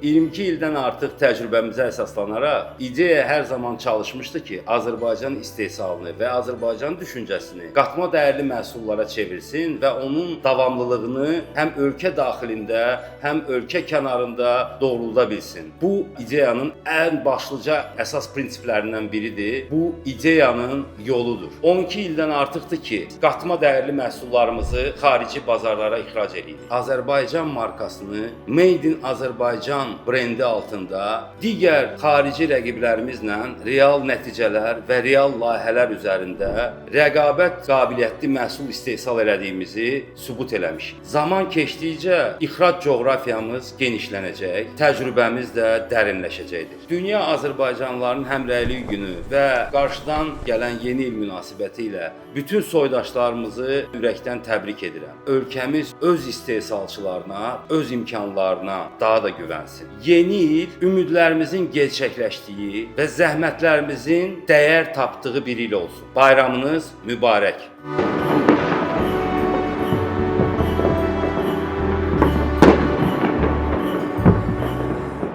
22 ildən artıq təcrübəmizə əsaslanaraq ideya hər zaman çalışmışdı ki, Azərbaycan istehsalını və Azərbaycan düşüncəsini qatma dəyərli məhsullara çevirsin və onun davamlılığını həm ölkə daxilində, həm ölkə kənarında doğrulda bilsin. Bu ideyanın ən başlıca əsas prinsiplərindən biridir. Bu ideyanın yoludur. 12 ildən artıqdır ki, qatma dəyərli məhsullarımızı xarici bazarlara ixrac edirik. Azərbaycan markasını Made in Azərbaycan brendi altında digər xarici rəqiblərimizlə real nəticələr və real layihələr üzərində rəqabət qabiliyyətli məhsul istehsal elədiyimizi sübut eləmişik. Zaman keçdikcə ixrac coğrafiyamız genişlənəcək, təcrübəmiz də dərinləşəcəkdir. Dünya Azərbaycanlıların həmrəylik günü və qarşıdan gələn yeni il münasibəti ilə bütün soydaşlarımızı ürəkdən təbrik edirəm. Ölkəmiz öz istehsalçılarına, öz imkanlarına daha da güvənsin. Yeni il ümidlərimizin gerçəkləşdiyi və zəhmətlərimizin dəyər tapdığı bir il olsun. Bayramınız mübarək.